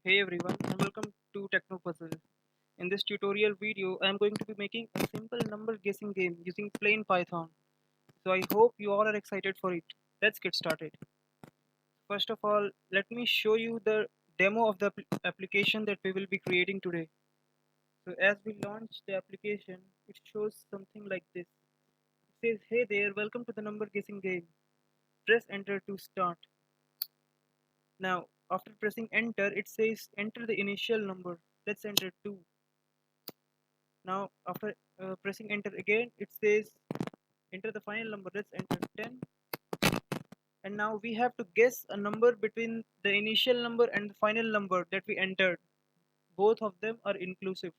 Hey everyone and welcome to Techno Puzzle. In this tutorial video, I am going to be making a simple number guessing game using plain Python. So I hope you all are excited for it. Let's get started. First of all, let me show you the demo of the application that we will be creating today. So as we launch the application, it shows something like this. It says, "Hey there, welcome to the number guessing game. Press enter to start." Now, after pressing enter, it says enter the initial number. Let's enter 2. Now, after pressing enter again, it says enter the final number. Let's enter 10. And now we have to guess a number between the initial number and the final number that we entered. Both of them are inclusive.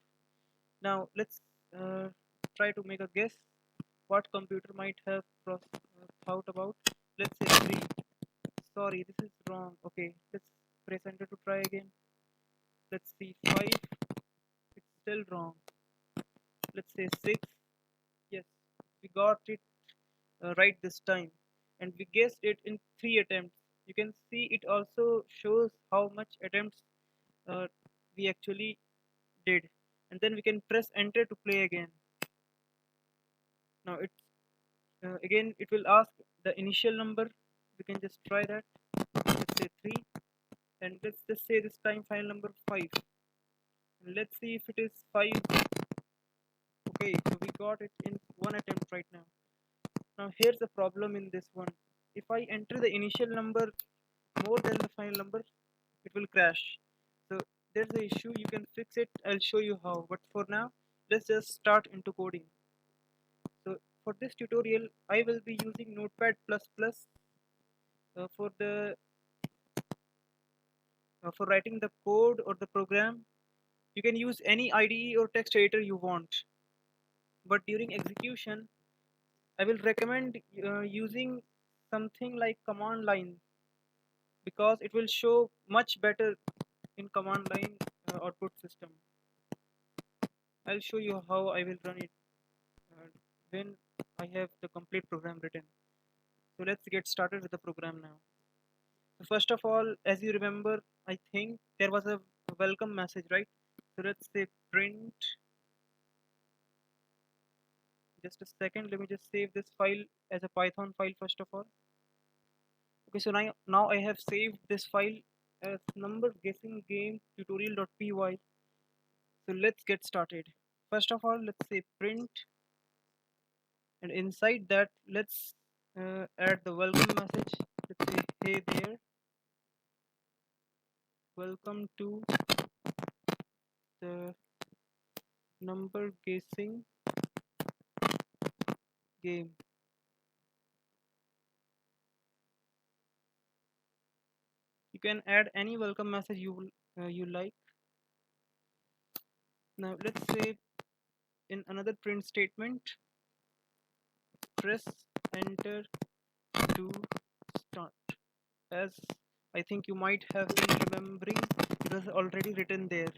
Now, let's uh, try to make a guess what computer might have thought about. Let's say 3. Sorry, this is wrong. Okay, let's press enter to try again. Let's see 5. It's still wrong. Let's say 6. Yes, we got it right this time, and we guessed it in 3 attempts. You can see it also shows how much attempts uh, we actually did, and then we can press enter to play again. Now it's again it will ask the initial number. We can just try that. Let's say 3, and let's just say this time final number 5, and let's see if it is 5. Okay, so we got it in one attempt right now. Now here's the problem in this one. If I enter the initial number more than the final number, it will crash. So there's the issue. You can fix it. I'll show you how. But for now, let's just start into coding. So for this tutorial, I will be using Notepad++ for the for writing the code or the program. You can use any IDE or text editor you want. But during execution, I will recommend using something like command line, because it will show much better in command line output system. I'll show you how I will run it uh, when I have the complete program written. So let's get started with the program now. So first of all, as you remember, I think there was a welcome message, right? So let's say print. Just a second, let me just save this file as a Python file first of all. Okay, so now I have saved this file as number guessing game tutorial.py. So let's get started. First of all, let's say print, and inside that, let's add the welcome message. Let's say, hey there, welcome to the number guessing game. You can add any welcome message you like. Now let's say in another print statement, press enter to start. As I think you might have been remembering, it was already written there.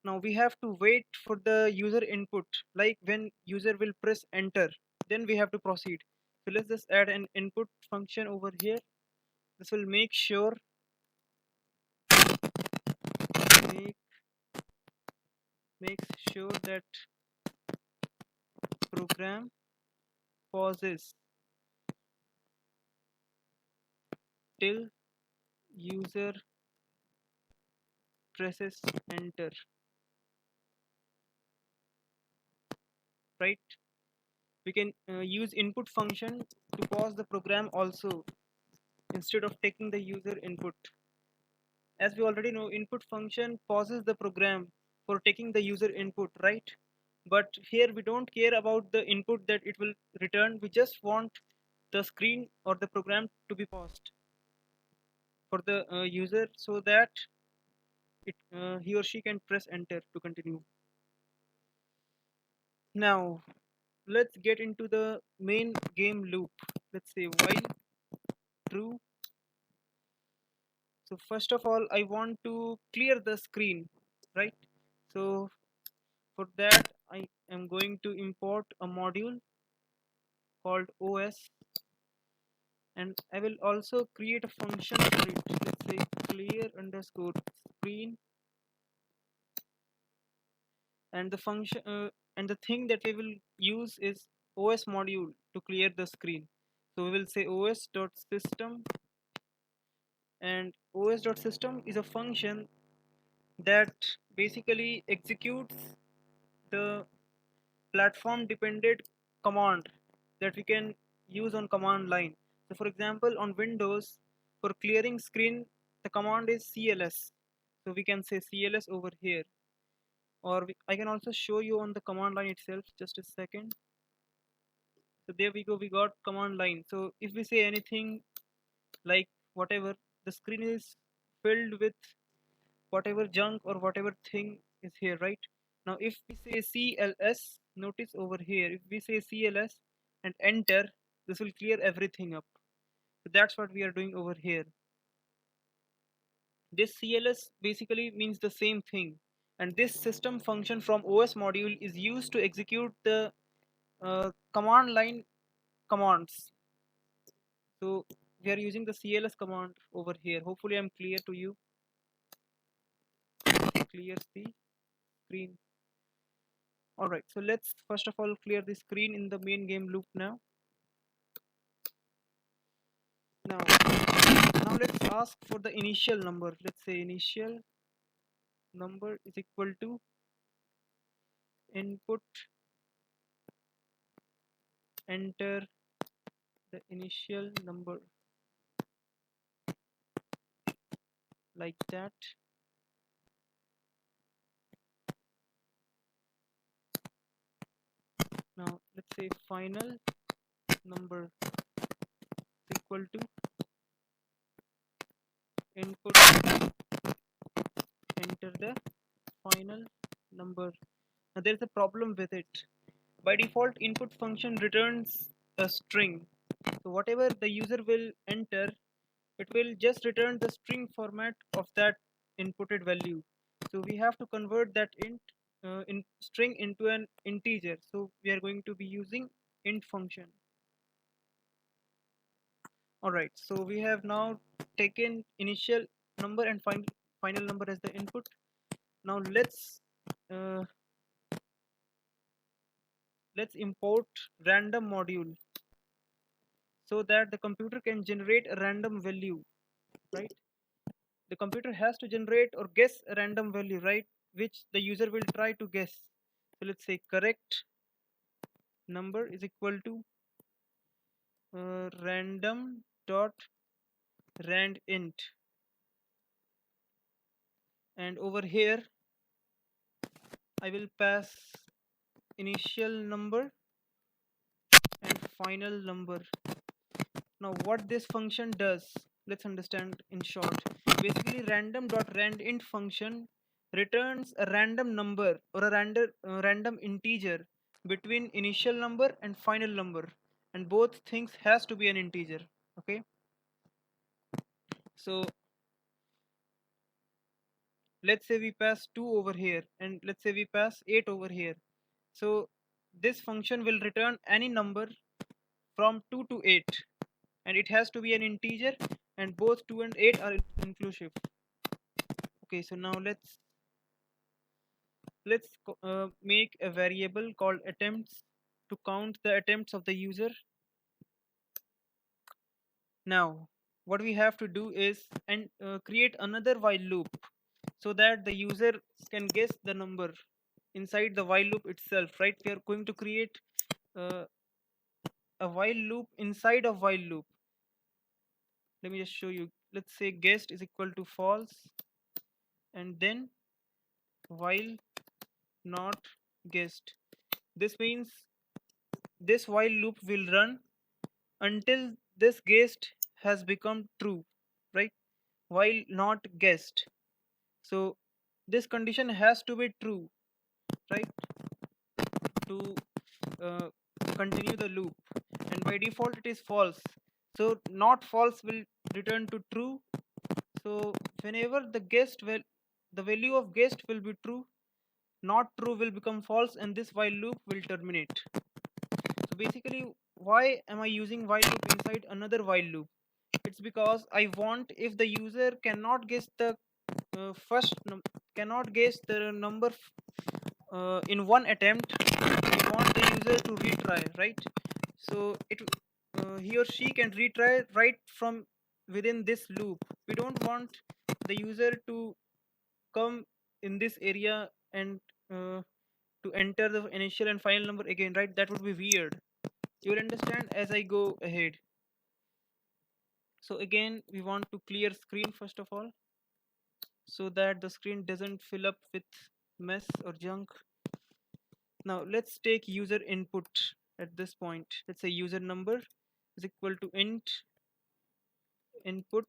Now we have to wait for the user input, like when user will press enter, then we have to proceed. So let's just add an input function over here. This will make make makes sure that program pauses till user presses enter, right? We can use input function to pause the program also, instead of taking the user input. As we already know, input function pauses the program for taking the user input, right? But here we don't care about the input that it will return. We just want the screen or the program to be paused for the user, so that he or she can press enter to continue. Now let's get into the main game loop. Let's say while true. So first of all, I want to clear the screen, right? So for that, I am going to import a module called OS, and I will also create a function for it. Let's say clear underscore screen, and the function and the thing that we will use is OS module to clear the screen. So we will say os.system, and os.system is a function that basically executes the platform dependent command that we can use on command line. So for example, on Windows, for clearing screen, the command is cls. So we can say cls over here, or I can also show you on the command line itself. Just a second. So there we go, we got command line. So if we say anything like whatever, the screen is filled with whatever junk or whatever thing is here, right? Now if we say cls, notice over here, if we say cls and enter, this will clear everything up. So that's what we are doing over here. This cls basically means the same thing, and this system function from os module is used to execute the command line commands. So we are using the cls command over here. Hopefully I'm clear to you. Clears the screen. All right, so let's first of all clear the screen in the main game loop now. Now, now let's ask for the initial number. Let's say initial number is equal to input, enter the initial number, like that. Now let's say final number is equal to input, enter the final number. Now there's a problem with it. By default, input function returns a string. So whatever the user will enter, it will just return the string format of that inputted value. So we have to convert that in string into an integer. So we are going to be using int function. All right, so we have now taken initial number and final number as the input. Now uh, let's import random module so that the computer can generate a random value, right? The computer has to generate or guess a random value, right, which the user will try to guess. So let's say correct number is equal to random dot rand int, and over here I will pass initial number and final number. Now what this function does, let's understand in short. Basically, random.randint function returns a random number or a random integer between initial number and final number, and both things has to be an integer. Okay, so let's say we pass 2 over here, and let's say we pass 8 over here. So this function will return any number from 2 to 8, and it has to be an integer, and both 2 and 8 are inclusive. Okay, so now let's make a variable called attempts to count the attempts of the user. Now what we have to do is create another while loop so that the user can guess the number inside the while loop itself, right? We are going to create uh, a while loop inside of while loop. Let me just show you. Let's say guessed is equal to false, and then while not guessed. This means this while loop will run until this guessed has become true, right? While not guessed. So this condition has to be true, right, to uh, continue the loop, and by default it is false. So not false will return to true. So whenever the value of guessed will be true, not true will become false, and this while loop will terminate. So basically, why am I using while loop inside another while loop? It's because I want, if the user cannot guess the cannot guess the number in one attempt, we want the user to retry, right? So he or she can retry right from within this loop. We don't want the user to come in this area and to enter the initial and final number again, right? That would be weird. You will understand as I go ahead. So again, we want to clear screen first of all, so that the screen doesn't fill up with mess or junk. Now let's take user input at this point. Let's say user number is equal to int input.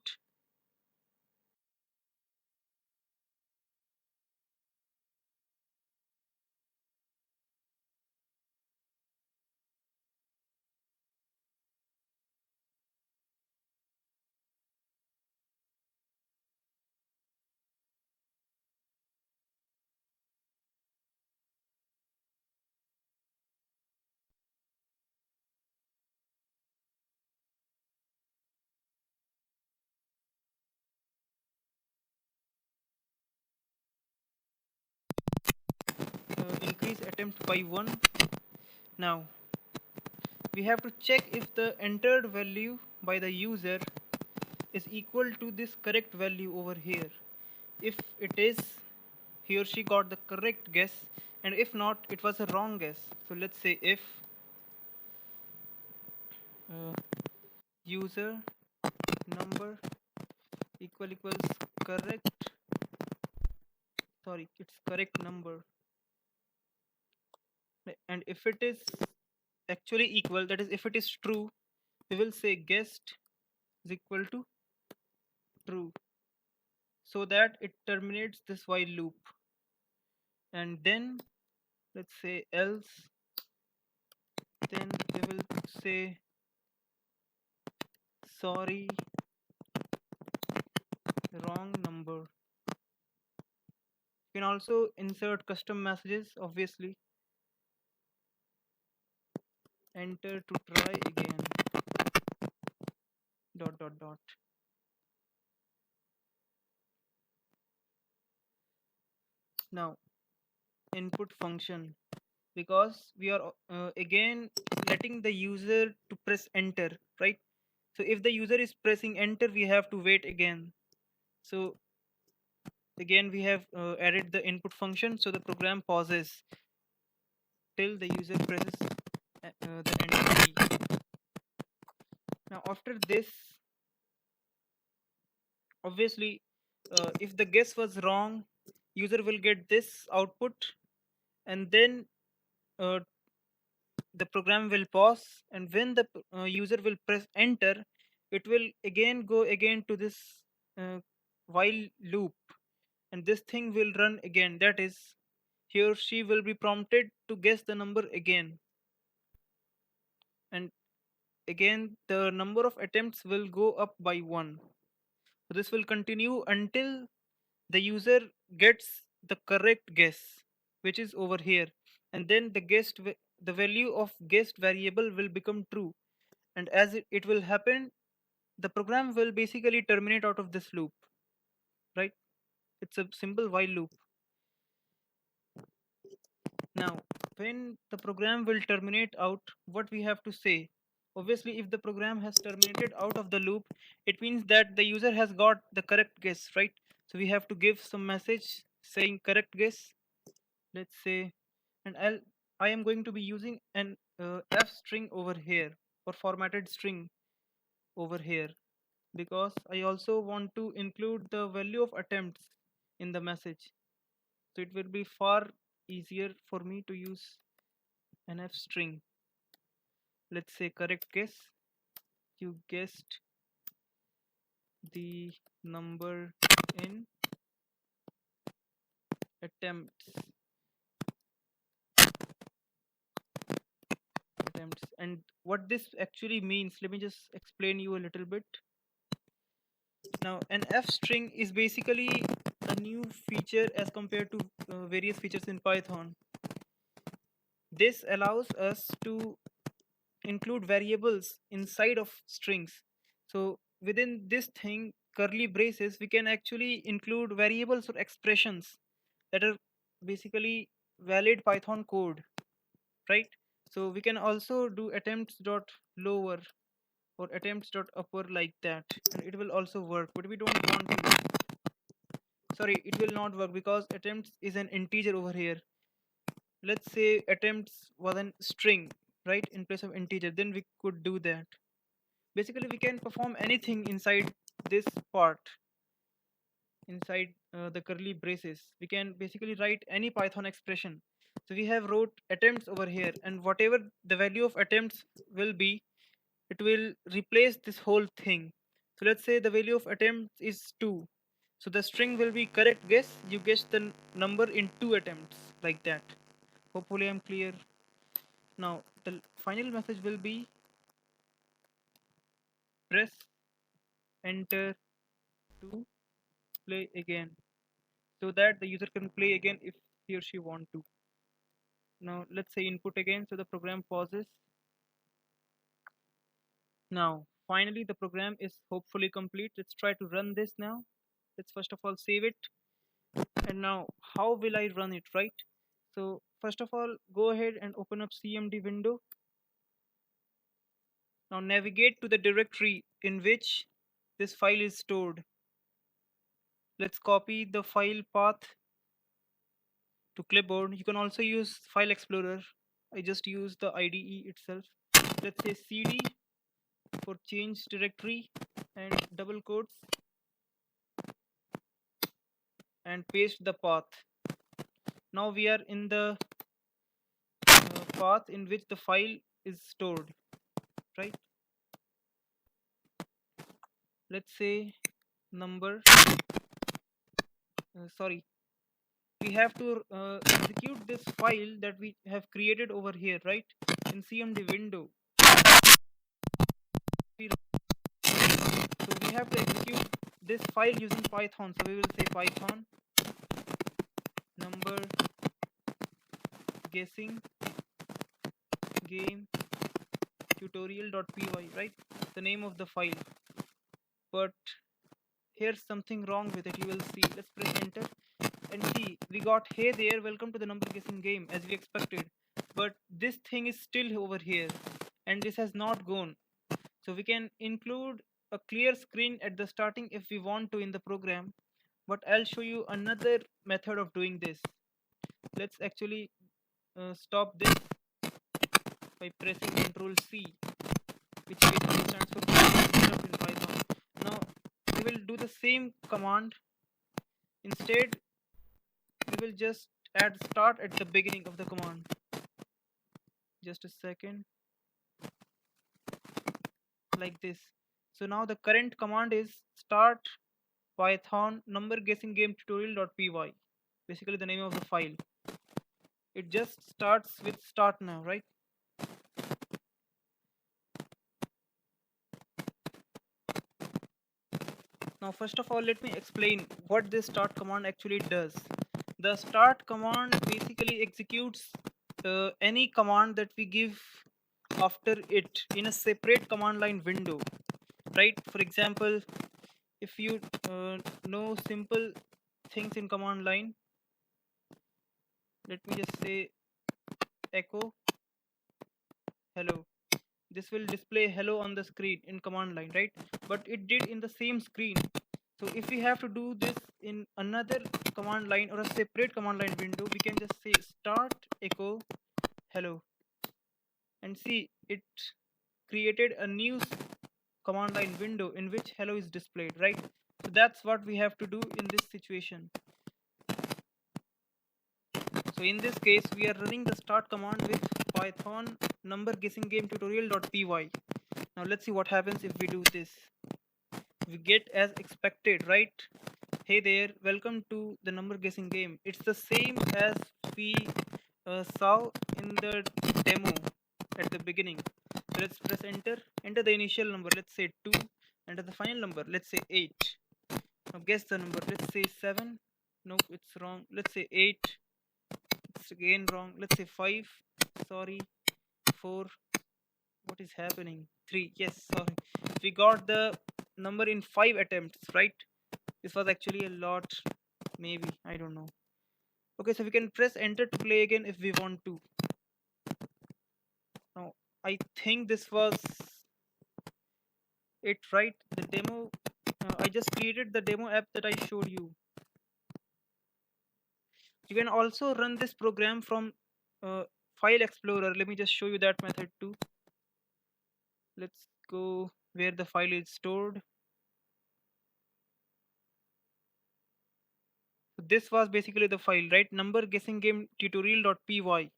Increase attempt by 1. Now we have to check if the entered value by the user is equal to this correct value over here. If it is, he or she got the correct guess, and if not, it was a wrong guess. So let's say if uh, user number equals correct, sorry, it's correct number, and if it is actually equal, that is if it is true, we will say guessed is equal to true, so that it terminates this while loop. And then let's say else, then we will say sorry, wrong number. You can also insert custom messages, obviously. Enter to try again, dot dot dot. Now input function, because we are again letting the user to press enter, right? So if the user is pressing enter, we have to wait again. So again we have added the input function, so the program pauses till the user presses the enter key. Now after this, obviously if the guess was wrong, user will get this output, and then uh, the program will pause, and when the user will press enter, it will again go again to this uh, while loop, and this thing will run again. That is, he or she will be prompted to guess the number again, and again the number of attempts will go up by 1. So this will continue until the user gets the correct guess, which is over here, and then the value of guessed variable will become true, and as it will happen, the program will basically terminate out of this loop, right? It's a simple while loop. Now when the program will terminate out, what we have to say, obviously if the program has terminated out of the loop, it means that the user has got the correct guess, right? So we have to give some message saying correct guess, let's say, and I am going to be using an f string over here, or formatted string over here, because I also want to include the value of attempts in the message. So it will be far easier for me to use an f string. Let's say correct guess. You guessed the number in attempts. Attempts. And what this actually means, let me just explain you a little bit. Now, an f string is basically a new feature as compared to various features in Python. This allows us to include variables inside of strings. So within this thing, curly braces, we can actually include variables or expressions that are basically valid Python code, right? So we can also do attempts dot lower or attempts dot upper like that, and it will also work. But we don't want to. Sorry, it will not work because attempts is an integer over here. Let's say attempts was an string, right, in place of integer, then we could do that. Basically we can perform anything inside this part, inside the curly braces. We can basically write any Python expression. So we have wrote attempts over here, and whatever the value of attempts will be, it will replace this whole thing. So let's say the value of attempts is 2. So the string will be correct guess. You guess the number in 2 attempts like that. Hopefully I'm clear. Now the final message will be press enter to play again, so that the user can play again if he or she want to. Now let's say input again, so the program pauses. Now finally the program is hopefully complete. Let's try to run this now. Let's first of all save it. And now how will I run it, right? So first of all, go ahead and open up CMD window. Now navigate to the directory in which this file is stored. Let's copy the file path to clipboard. You can also use file explorer. I just use the IDE itself. Let's say cd for change directory and double quotes, and paste the path. Now we are in the path in which the file is stored, right? Let's say number sorry, we have to execute this file that we have created over here, right, in CMD window. So we have to execute this file using Python. So we will say Python number guessing game tutorial.py, right, the name of the file. But here's something wrong with it. You will see. Let's press enter and see, we got hey there, welcome to the number guessing game, as we expected. But this thing is still over here, and this has not gone. So we can include a clear screen at the starting if we want to in the program, but I'll show you another method of doing this. Let's actually stop this by pressing Ctrl C, which basically stands for interrupt in Python. Now we will do the same command. Instead, we will just add start at the beginning of the command. Just a second. Like this. So now the current command is start python number guessing game tutorial.py, basically the name of the file. It just starts with start now, right? Now first of all, let me explain what this start command actually does. The start command basically executes any command that we give after it in a separate command line window, right? For example, if you know simple things in command line, let me just say echo hello. This will display hello on the screen in command line, right? But it did in the same screen. So if we have to do this in another command line or a separate command line window, we can just say start echo hello, and see, it created a new command line window in which hello is displayed, right? So that's what we have to do in this situation. So in this case, we are running the start command with python number guessing game tutorial.py. Now let's see what happens if we do this. We get as expected, right? Hey there, welcome to the number guessing game. It's the same as we saw in the demo at the beginning. So let's press enter the initial number, let's say 2, enter the final number, let's say 8. Now guess the number, let's say 7. Nope, it's wrong. Let's say 8. It's again wrong. Let's say 5. Sorry. 4. What is happening? 3. Yes, sorry. We got the number in 5 attempts, right? This was actually a lot, maybe, I don't know. Okay, so we can press enter to play again if we want to. Now, I think this was it, right? The demo, I just created the demo app that I showed you. You can also run this program from File Explorer. Let me just show you that method too. Let's go where the file is stored. So this was basically the file, right? Number guessing game tutorial.py.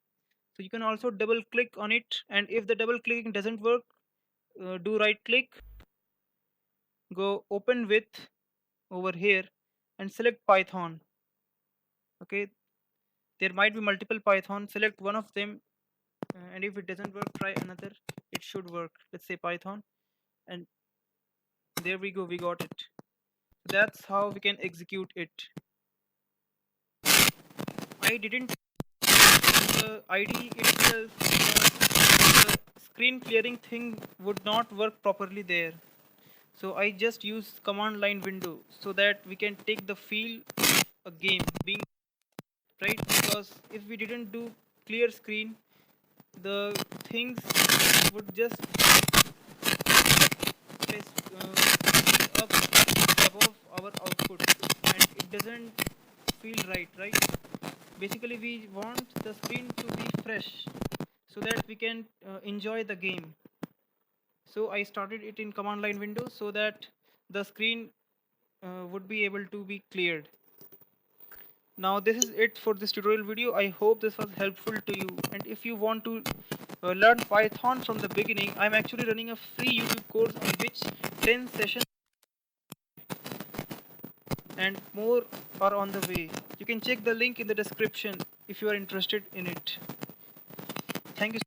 So you can also double click on it, and if the double clicking doesn't work, do right click, go open with over here, and select Python. Okay, there might be multiple Python. Select one of them, and if it doesn't work, try another. It should work. Let's say Python, and there we go. We got it. That's how we can execute it. I didn't the ID itself, the screen clearing thing would not work properly there. So I just use command line window so that we can take the feel a game being right, because if we didn't do clear screen, the things would just place up above our output, and it doesn't feel right. Basically we want the screen to be fresh so that we can enjoy the game. So I started it in command line window so that the screen would be able to be cleared. Now this is it for this tutorial video. I hope this was helpful to you, and if you want to learn Python from the beginning, I'm actually running a free YouTube course on which 10 sessions and more are on the way. You can check the link in the description if you are interested in it. Thank you.